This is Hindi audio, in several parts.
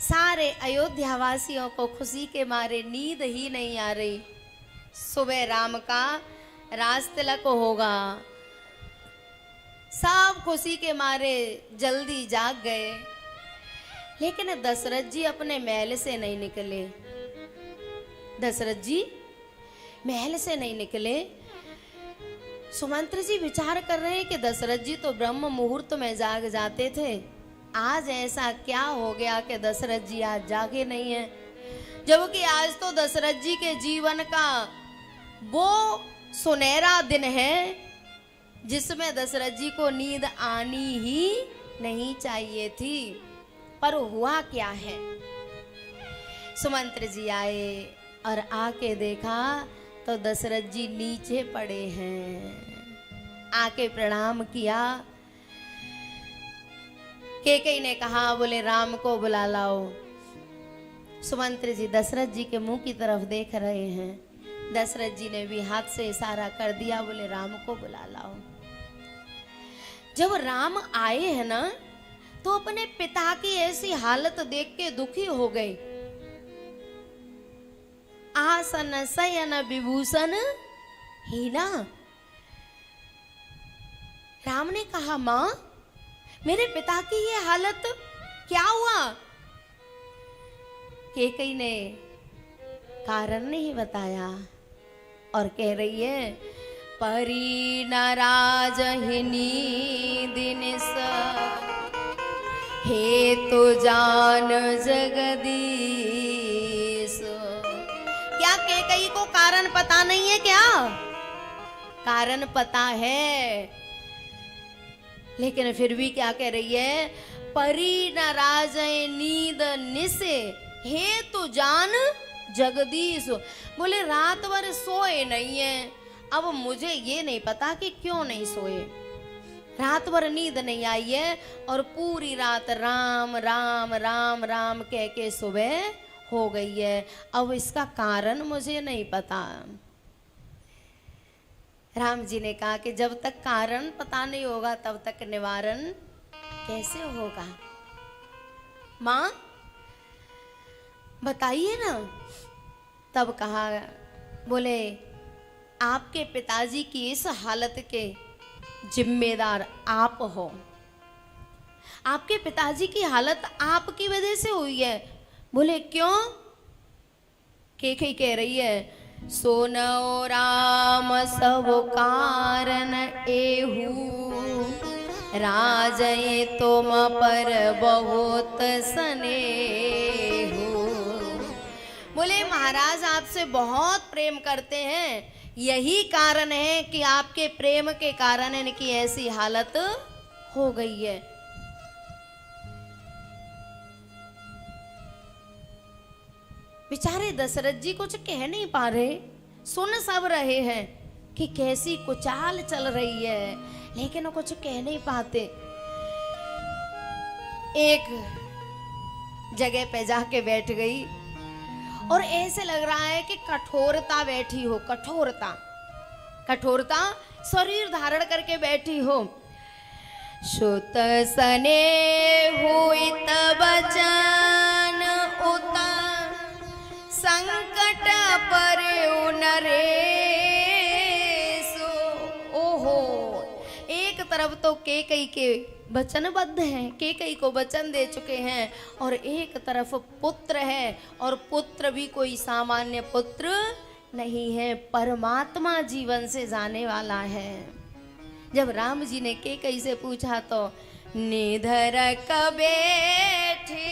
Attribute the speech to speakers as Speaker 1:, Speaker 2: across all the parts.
Speaker 1: सारे अयोध्या वासियों को खुशी के मारे नींद ही नहीं आ रही। सुबह राम का राज तिलक होगा, सब खुशी के मारे जल्दी जाग गए। लेकिन दशरथ जी अपने महल से नहीं निकले। दशरथ जी महल से नहीं निकले। सुमंत्र जी विचार कर रहे हैं कि दशरथ जी तो ब्रह्म मुहूर्त में जाग जाते थे, आज ऐसा क्या हो गया कि दशरथ जी आज जागे नहीं हैं, जबकि आज तो दशरथ जी के जीवन का वो सुनहरा दिन है जिसमें दशरथ जी को नींद आनी ही नहीं चाहिए थी। पर हुआ क्या है, सुमंत्र जी आए और आके देखा तो दशरथ जी नीचे पड़े हैं। आके प्रणाम किया। कैकेयी ने कहा, बोले राम को बुला लाओ। सुमंत्र जी दशरथ जी के मुंह की तरफ देख रहे हैं। दशरथ जी ने भी हाथ से इशारा कर दिया, बोले राम को बुला लाओ। जब राम आए हैं ना तो अपने पिता की ऐसी हालत देख के दुखी हो गए। आसन शयन विभूषण हीना। राम ने कहा, मां मेरे पिता की ये हालत क्या हुआ? कैकेयी ने कारण नहीं बताया और कह रही है, परी नाराजहिनी दिनिस हे तो जान जगदीश। क्या कैकेयी को कारण पता नहीं है क्या? कारण पता है, लेकिन फिर भी क्या कह रही है, परी नाराज नींद निसे हे तो जान जगदीश। बोले रात भर सोए नहीं है। अब मुझे ये नहीं पता कि क्यों नहीं सोए, रात भर नींद नहीं आई है और पूरी रात राम राम राम राम कह के सुबह हो गई है। अब इसका कारण मुझे नहीं पता। राम जी ने कहा कि जब तक कारण पता नहीं होगा तब तक निवारण कैसे होगा? मां बताइए ना। तब कहा, बोले आपके पिताजी की इस हालत के जिम्मेदार आप हो। आपके पिताजी की हालत आपकी वजह से हुई है। बोले क्यों? कैकेयी कह रही है, सोनो राम सब कारण एहू राजय तुम पर बहुत स्नेहू। बोले महाराज आपसे बहुत प्रेम करते हैं, यही कारण है कि आपके प्रेम के कारण इनकी ऐसी हालत हो गई है। बेचारे दशरथ जी कुछ कह नहीं पा रहे, सुन सब रहे हैं कि कैसी कुचाल चल रही है, लेकिन वो कुछ कह नहीं पाते। एक जगह पे जाके बैठ गई और ऐसे लग रहा है कि कठोरता बैठी हो, कठोरता कठोरता शरीर धारण करके बैठी हो। सुत सने हुई बचन उत संकट परे नरेशो। ओहो, एक तरफ तो कैकेयी के वचनबद्ध हैं, कैकेयी को वचन दे चुके हैं, और एक तरफ पुत्र है, और पुत्र भी कोई सामान्य पुत्र नहीं है, परमात्मा जीवन से जाने वाला है। जब राम जी ने कैकेयी से पूछा तो निधर कबैठे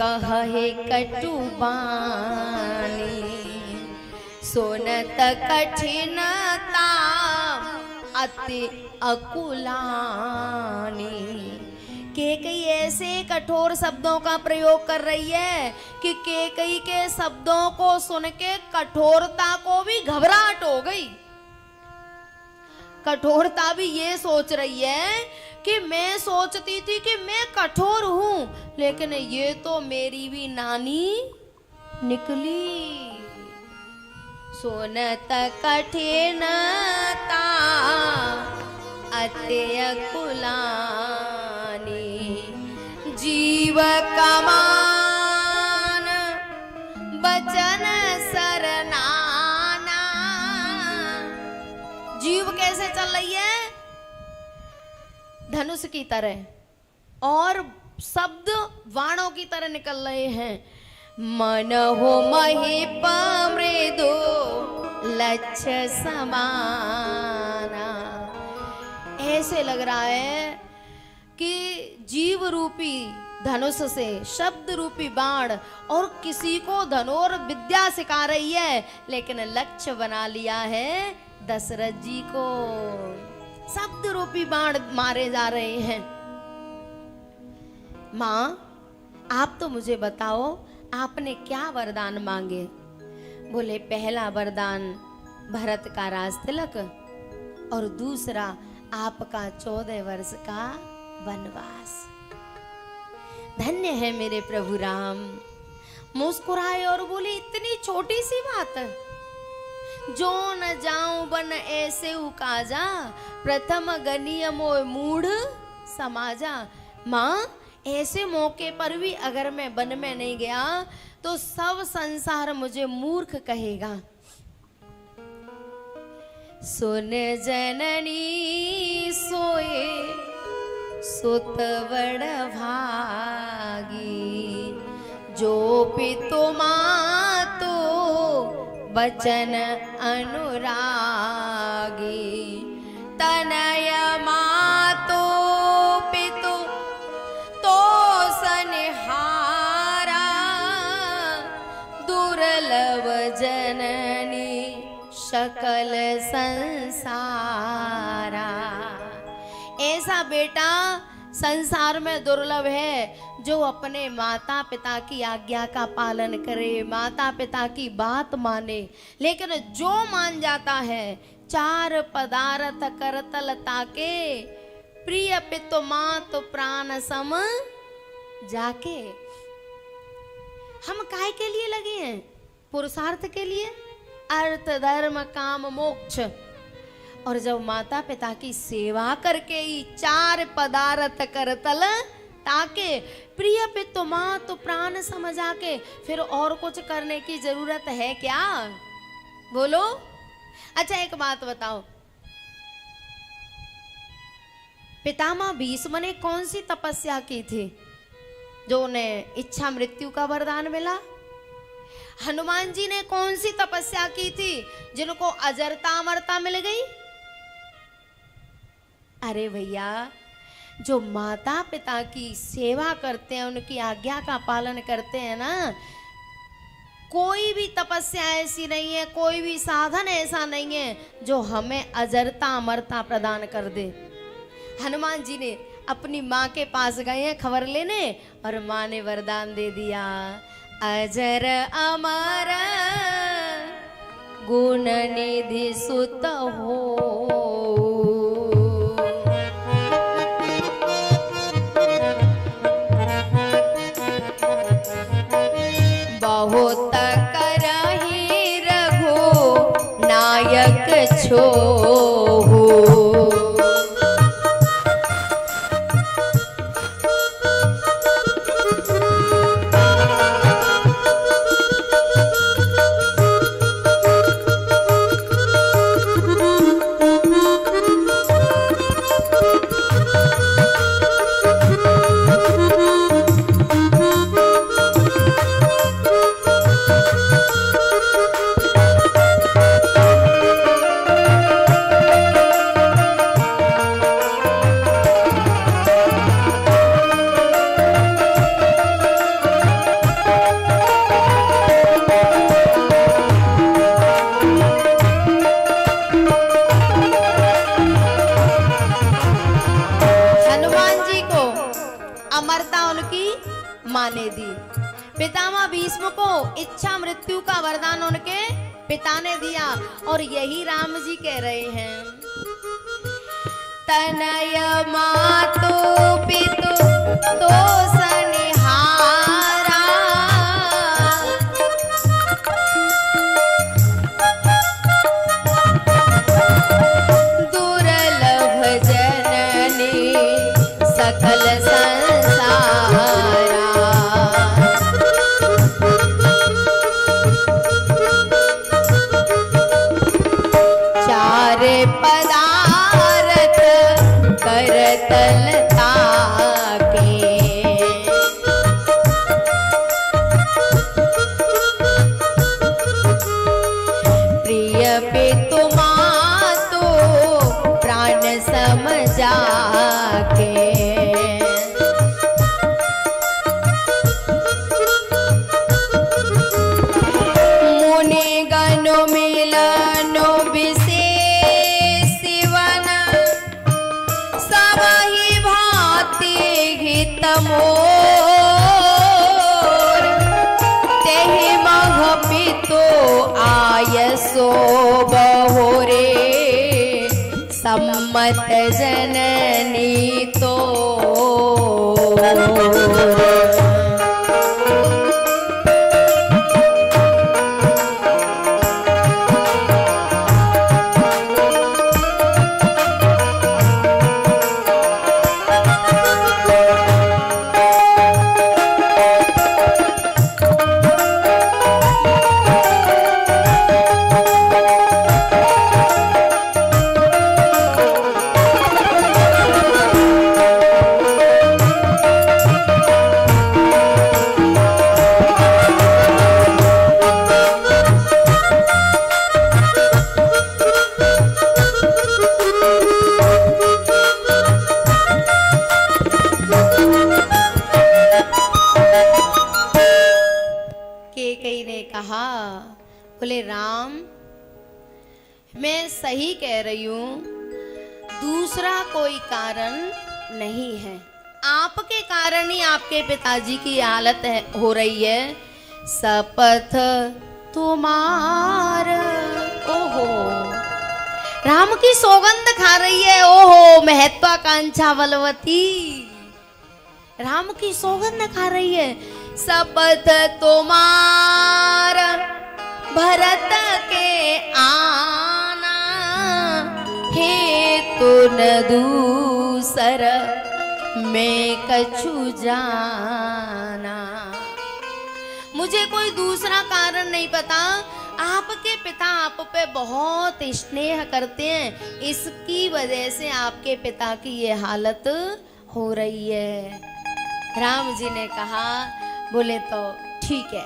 Speaker 1: कहे कटु बानी सोनत कठिनता अति अकुलानी। कैकेयी ऐसे कठोर शब्दों का प्रयोग कर रही है कि कैकेयी के शब्दों को सुन के कठोरता को भी घबराहट हो गई। कठोरता भी ये सोच रही है कि मैं सोचती थी कि मैं कठोर हूं, लेकिन ये तो मेरी भी नानी निकली। सोनत कठिनता अति अकुलानी जीव जीव कमान बचन सरनाना। जीव कैसे चल रही है? धनुष की तरह और शब्द वाणों की तरह निकल रहे हैं। मन हो महिप मृदु लक्ष्य समाना। ऐसे लग रहा है कि जीव रूपी धनुष से शब्द रूपी बाण और किसी को धनुर विद्या सिखा रही है, लेकिन लक्ष्य बना लिया है दशरथ जी को। शब्द रूपी बाण मारे जा रहे हैं। मां, आप तो मुझे बताओ, आपने क्या वरदान मांगे? बोले, पहला वरदान भरत का राज तिलक और दूसरा आपका 14 वर्ष का वनवास। धन्य है मेरे प्रभु राम। मुस्कुराए और बोले, इतनी छोटी सी बात, जो न जाऊं बन ऐसे उकाजा, प्रथम गनीय मोय मूढ़ समाजा। मां, ऐसे मौके पर भी अगर मैं वन में नहीं गया तो सब संसार मुझे मूर्ख कहेगा। सुन जननी सोए सुत बड़ भागी, जो पितु मातु बचन अनुरागी। तनय मातु पितु तो सनिहारा, दुर्लभ जननी सकल संसारा। ऐसा बेटा संसार में दुर्लभ है जो अपने माता पिता की आज्ञा का पालन करे, माता पिता की बात माने। लेकिन जो मान जाता है, चार पदार्थ करतल ताके, प्रिय पितु मातु प्राण सम जाके। हम काहे के लिए लगे हैं? पुरुषार्थ के लिए, अर्थ धर्म काम मोक्ष। और जब माता पिता की सेवा करके ही चार पदार्थ करतल ताके, प्रिय पितु मातु प्राण समझा के, फिर और कुछ करने की जरूरत है क्या? बोलो। अच्छा, एक बात बताओ, पितामह भीष्म ने कौन सी तपस्या की थी जो उन्हें इच्छा मृत्यु का वरदान मिला? हनुमान जी ने कौन सी तपस्या की थी जिनको अजरता अमरता मिल गई? अरे भैया, जो माता पिता की सेवा करते हैं, उनकी आज्ञा का पालन करते हैं ना, कोई भी तपस्या ऐसी नहीं है, कोई भी साधन ऐसा नहीं है जो हमें अजरता अमरता प्रदान कर दे। हनुमान जी ने अपनी माँ के पास गए हैं खबर लेने, और माँ ने वरदान दे दिया, अजर अमर गुण निधि सुत हो। बहुत करहि रघु नायक छोहु। माने दी। पितामह भीष्म को इच्छा मृत्यु का वरदान उनके पिता ने दिया, और यही राम जी कह रहे हैं, तनय मातु पितु तो सनिहारा, दुर्लभ जननी सकल संसारा। सो बहोरे सम्मत जननी तो बोले राम, मैं सही कह रही हूं, दूसरा कोई कारण नहीं है। आपके कारण ही आपके पिताजी की हालत हो रही है। शपथ तुम्हार, ओहो, राम की सौगंध खा रही है। ओहो, महत्वाकांक्षा बलवती राम की सौगंध खा रही है। शपथ तुम्हार भरत के आना, हे तो न दूसर मैं कछु जाना। मुझे कोई दूसरा कारण नहीं पता। आपके पिता आप पे बहुत स्नेह करते हैं, इसकी वजह से आपके पिता की ये हालत हो रही है। राम जी ने कहा, बोले तो ठीक है,